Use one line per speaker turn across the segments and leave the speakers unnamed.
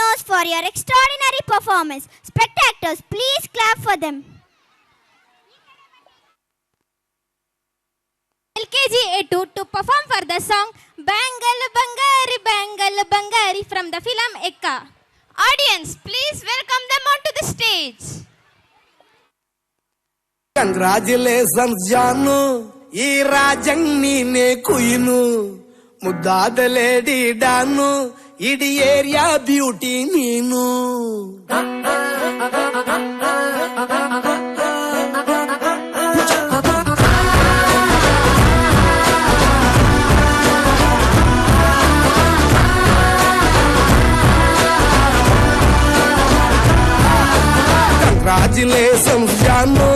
nose for your extraordinary performance. Spectators, please clap for them.
LKG A2 to perform for the song Bangal Bangari from the film Ekka. Audience, please welcome them onto the stage.
Congratulations Janu, ee rajang neene queen. ಮುದ್ದಾದ lady don, ಇಡೀ area beauty ನೀನು. Congratulations ಜಾನು,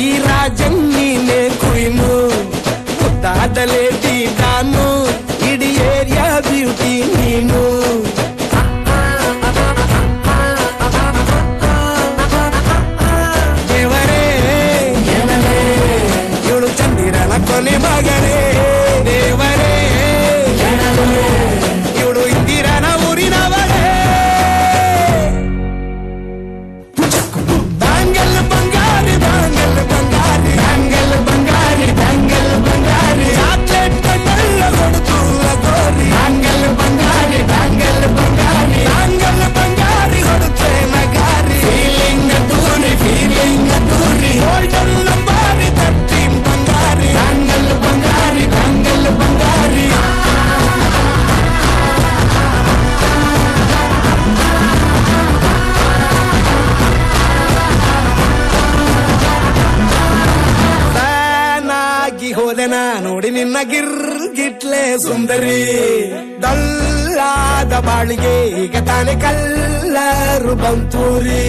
ಈ ರಾಜಂಗ್ ನೀನೆ queen. ಮುದ್ದಾದ lady don, ಇಡೀ area beauty ನೀನು. ದೇವರೇ ಇವಳು ಚಂದಿರನ ಕೊನೆ ಮಗನೇ. ದೇವರೇ ಇವಳು ಇಂದಿರನ ಊರಿನವಳೇ. ಬ್ಯಾಂಗಲ್ ಬಂಗಾರಿ ಬ್ಯಾಂಗಲ್ ಬಂಗಾರಿ ಬ್ಯಾಂಗಲ್ ಬಂಗಾರಿ ಬ್ಯಾಂಗಲ್ ಬಂಗಾರಿ ಚಾಕ್ಲೇಟ್ ಕಣ್ಣೆಲ್ಲ ಕೊಡುತ್ತೂಲ ಗೋರಿ. ಬ್ಯಾಂಗಲ್ ಬಂಗಾರಿ ಬ್ಯಾಂಗಲ್ ಬಂಗಾರಿ ಬ್ಯಾಂಗಲ್ ಬಂಗಾರಿ ಕೊಡುತ್ತೆ ನಗಾರಿ. ಫೀಲಿಂಗ್ ತೂರಿ ಗೋಲ್ಡನ್ ನಂಬಾರಿ 13 ಬಂಗಾರಿ. ಬ್ಯಾಂಗಲ್ ಬಂಗಾರಿ ಬ್ಯಾಂಗಲ್ ಬಂಗಾರಿ. ಹೋದೆನ ನೋಡಿ ನಿನ್ನ ಗಿರ್ಗಿಟ್ಲೆ ಸುಂದರಿ. ಡಲ್ಲಾದ ಬಾಳಿಗೆ ಈಗ ತಾನೆ ಕಲ್ಲರು ಬಂತೂರಿ.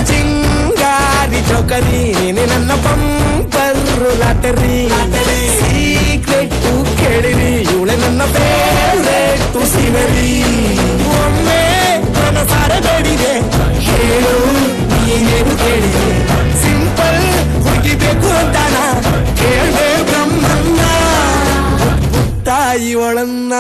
ಚಿಂಗಾರಿ ಚೌಕರಿ ನೀನೆ ನನ್ನ ಬಂಪರ್ ಲಾಟರಿ. ಸೀಕ್ರೆಟ್ ಕೇಳಿರಿ ಇವಳೆ ನನ್ನ ಫೇವ್ರೇಟ್ ಸೀನರಿ. ಒಮ್ಮೆ ನನ್ನ ಸಾರೆ ಬೇಡಿದೆ ಹೇಳು ನೀನೇನು ಕೇಳಿದೆ. ಸಿಂಪಲ್ ಹುಡುಗಿಬೇಕು ಅಂತಾನ ಕೇಳ್ದೆ ಬ್ರಹ್ಮನ್ನ ತಾಯಿ ಒಳನ್ನ.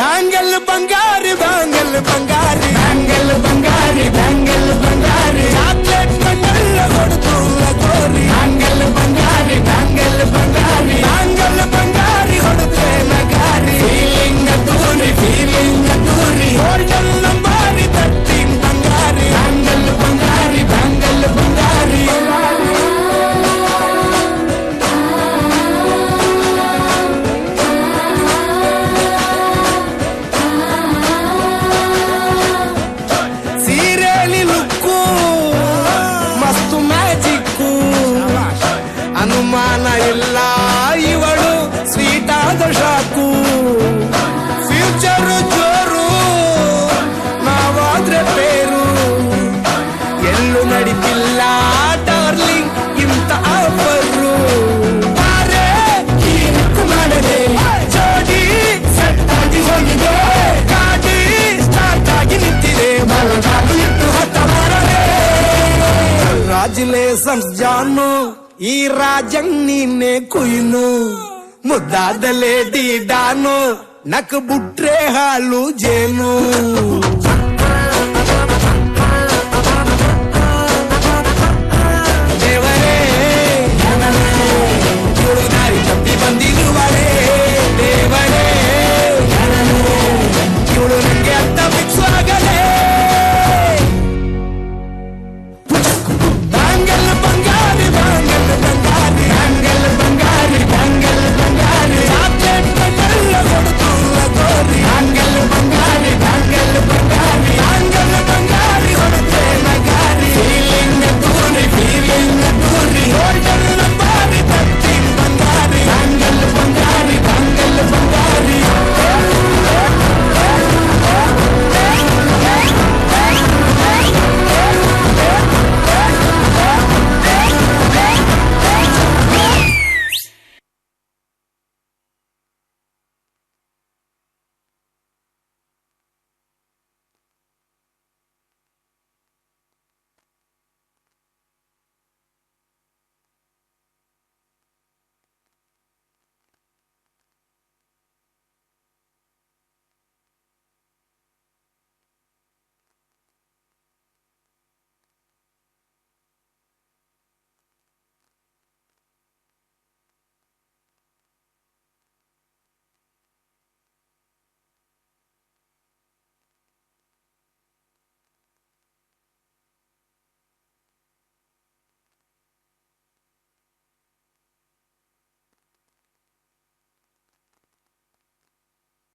ಬ್ಯಾಂಗಲ್ ಬಂಗಾರಿ ಬ್ಯಾಂಗಲ್ ಬಂಗಾರಿ ಬ್ಯಾಂಗಲ್ ಬಂಗಾರಿ ಬ್ಯಾಂಗಲ್ ಬಂಗಾರಿ ಚಾಕ್ಲೇಟ್ ಕಣ್ಣೆಲ್ಲ ಕೊಡುತ್ತೂಲ ಗೋರಿ. ಬ್ಯಾಂಗಲ್ ಬಂಗಾರಿ ಬ್ಯಾಂಗಲ್ ಬಂಗಾರಿ ಬ್ಯಾಂಗಲ್ ಬಂಗಾರಿ ಹೊಡುತ್ತೆ ನಗಾರಿ. ಫೀಲಿಂಗ್ ತೂರಿ ಗೋಲ್ಡನ್ ನಂಬಾರಿ 13 ಬಂಗಾರಿ. ಬ್ಯಾಂಗಲ್ ಬಂಗಾರಿ ಬ್ಯಾಂಗಲ್ ಬಂಗಾರಿ. ಸೀರೆಲಿ ಲುಕ್ಕು ಮಸ್ತು ಮ್ಯಾಜಿಕ್ಕು, ಅನುಮಾನ ಇಲ್ಲ ಇವಳು ಸ್ವೀಟ್ ಆದ ಶಾಕು. ಫ್ಯೂಚರ್ ಜೋರು ನಾವಾದ್ರೆ ಬೇರು, ಎಲ್ಲೂ ನಡೀತಿಲ್ಲ ಡಾರ್ಲಿಂಗ್ ಇಂತ ಆಫರು. ಮಾಡದೆ ಜೋಡಿ ಸೆಟ್ ಆಗಿ ಹೋಗಿದೆ, ಗಾಡಿ ಸ್ಟಾರ್ಟ್ ಆಗಿ ನಿಂತಿದೆ, ಇಟ್ಟು ಹತ್ತ ಬರದೆ. ಕಂಗ್ರಾಚುಲೇಷನ್ಸ್ ಜಾನು, ಈ ರಾಜಂಗ್ ನೀನೆ ಕುಯ್ನು. ಮುದ್ದಾದ ಲೇಡಿ ಡಾನು, ನಕ್ ಬುಟ್ರೆ ಹಾಲು ಜೇನು.